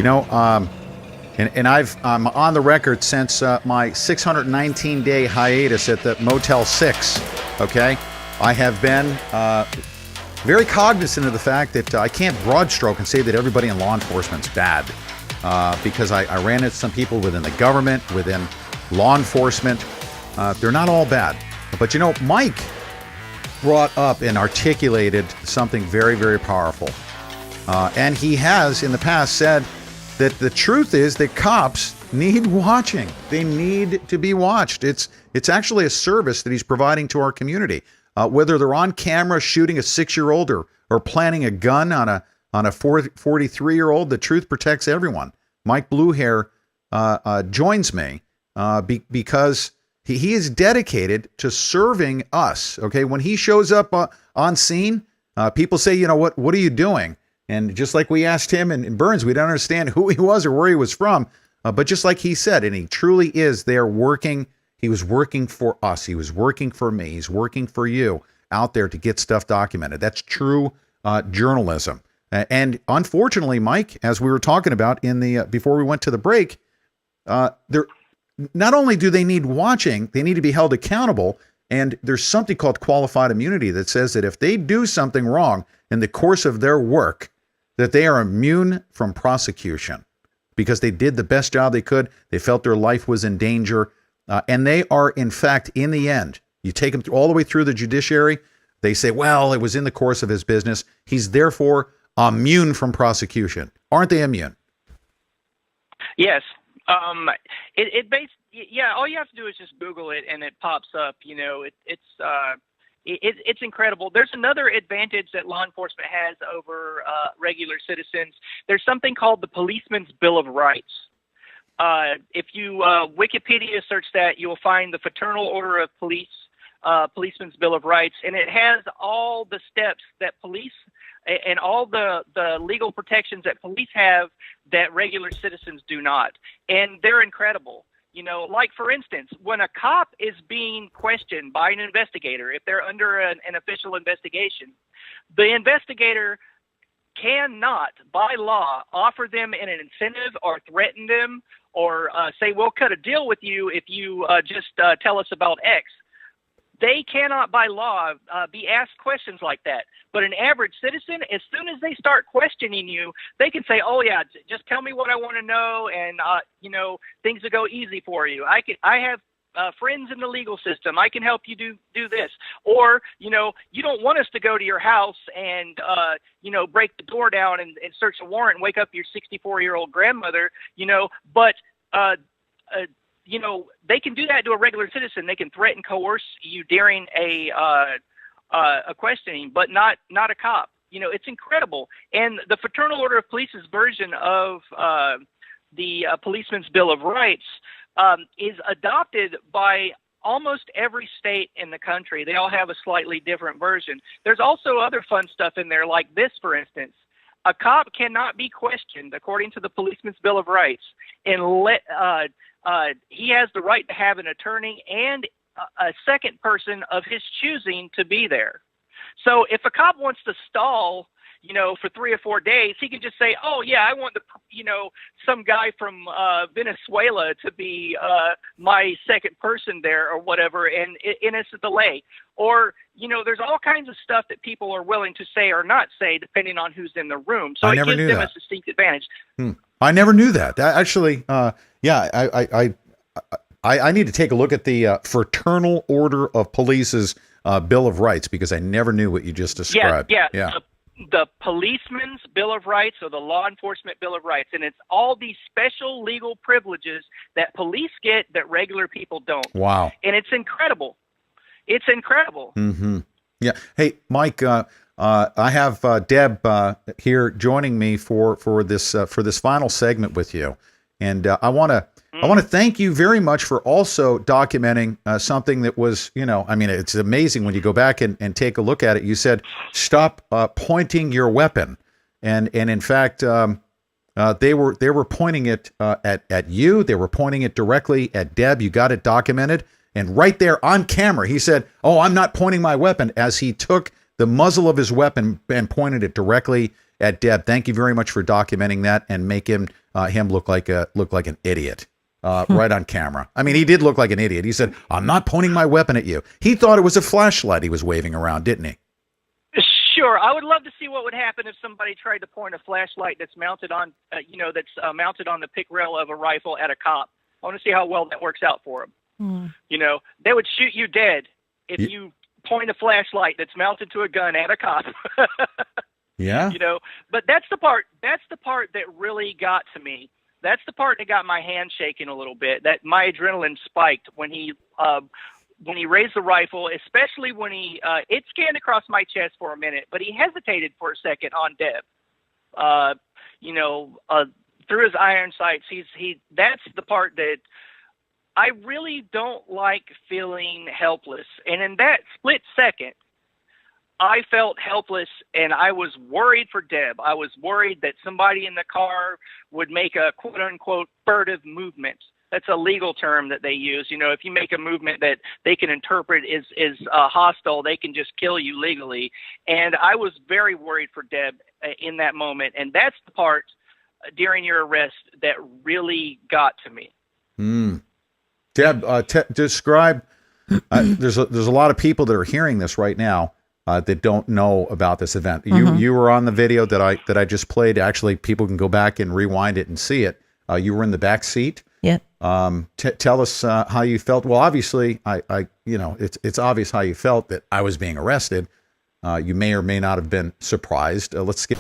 You know, and I'm on the record since my 619-day hiatus at the Motel 6, okay? I have been very cognizant of the fact that I can't broad stroke and say that everybody in law enforcement's bad, because I ran into some people within the government, within law enforcement. They're not all bad. But, you know, Mike brought up and articulated something very, very powerful. And he has, in the past, said that the truth is that cops need watching. They need to be watched. It's actually a service that he's providing to our community. Whether they're on camera shooting a 6-year-old or planting a gun on a 43-year-old, the truth protects everyone. Mike BlueHair joins me because he is dedicated to serving us. Okay, when he shows up on scene, people say, you know, what are you doing? And just like we asked him in Burns, we don't understand who he was or where he was from. But just like he said, and he truly is there working. He was working for us. He was working for me. He's working for you out there to get stuff documented. That's true journalism. And unfortunately, Mike, as we were talking about in the before we went to the break, there not only do they need watching, they need to be held accountable. And there's something called qualified immunity that says that if they do something wrong in the course of their work, that they are immune from prosecution because they did the best job they could. They felt their life was in danger. And they are, in fact, in the end, you take them all the way through the judiciary. They say, well, it was in the course of his business. He's therefore immune from prosecution. Aren't they immune? Yes. All you have to do is just Google it and it pops up. You know, it's incredible. There's another advantage that law enforcement has over regular citizens. There's something called the Policeman's Bill of Rights. If you Wikipedia search that, you'll find the Fraternal Order of Police, Policeman's Bill of Rights, and it has all the steps that police and all the legal protections that police have that regular citizens do not. And they're incredible. You know, like, for instance, when a cop is being questioned by an investigator, if they're under an official investigation, the investigator cannot, by law, offer them an incentive or threaten them or say, we'll cut a deal with you if you just tell us about X. They cannot, by law, be asked questions like that. But an average citizen, as soon as they start questioning you, they can say, oh, yeah, just tell me what I want to know, and, you know, things will go easy for you. I have friends in the legal system. I can help you do this. Or, you know, you don't want us to go to your house and, you know, break the door down and search a warrant and wake up your 64-year-old grandmother, you know, but you know, they can do that to a regular citizen. They can threaten, coerce you during a questioning, but not a cop. You know, it's incredible. And the Fraternal Order of Police's version of the Policeman's Bill of Rights is adopted by almost every state in the country. They all have a slightly different version. There's also other fun stuff in there, like this, for instance. A cop cannot be questioned, according to the Policeman's Bill of Rights, unless he has the right to have an attorney and a second person of his choosing to be there. So if a cop wants to stall, you know, for 3 or 4 days, he can just say, oh, yeah, I want some guy from Venezuela to be my second person there or whatever, and it's a delay. Or, you know, there's all kinds of stuff that people are willing to say or not say depending on who's in the room. So it gives them a distinct advantage. I never knew that. Actually, yeah, I need to take a look at the Fraternal Order of Police's Bill of Rights, because I never knew what you just described. Yeah. The Policeman's Bill of Rights, or the Law Enforcement Bill of Rights, and it's all these special legal privileges that police get that regular people don't. Wow. And it's incredible. It's incredible. Mm-hmm. Yeah. Hey, Mike, I have Deb here joining me for this final segment with you, and I want to thank you very much for also documenting something that was, you know, I mean, it's amazing when you go back and take a look at it. You said, stop pointing your weapon. And in fact, they were pointing it at you. They were pointing it directly at Deb. You got it documented. And right there on camera, he said, oh, I'm not pointing my weapon, as he took the muzzle of his weapon and pointed it directly at Deb. Thank you very much for documenting that and make him look like an idiot. Right on camera. I mean, he did look like an idiot. He said, "I'm not pointing my weapon at you." He thought it was a flashlight he was waving around, didn't he? Sure. I would love to see what would happen if somebody tried to point a flashlight that's mounted on, mounted on the pick rail of a rifle at a cop. I want to see how well that works out for them. You know, they would shoot you dead if you point a flashlight that's mounted to a gun at a cop. Yeah. You know, but that's the part that really got to me. That's the part that got my hand shaking a little bit, that my adrenaline spiked when he raised the rifle, especially when it scanned across my chest for a minute, but he hesitated for a second on Deb. Through his iron sights, that's the part that I really don't like, feeling helpless. And in that split second, I felt helpless, and I was worried for Deb. I was worried that somebody in the car would make a quote-unquote furtive movement. That's a legal term that they use. You know, if you make a movement that they can interpret is hostile, they can just kill you legally. And I was very worried for Deb in that moment. And that's the part during your arrest that really got to me. Deb, describe, there's a lot of people that are hearing this right now that don't know about this event. You were on the video that I just played. Actually, people can go back and rewind it and see it. You were in the back seat. Yeah. Tell us how you felt. Well, obviously, it's obvious how you felt that I was being arrested. You may or may not have been surprised. Let's skip.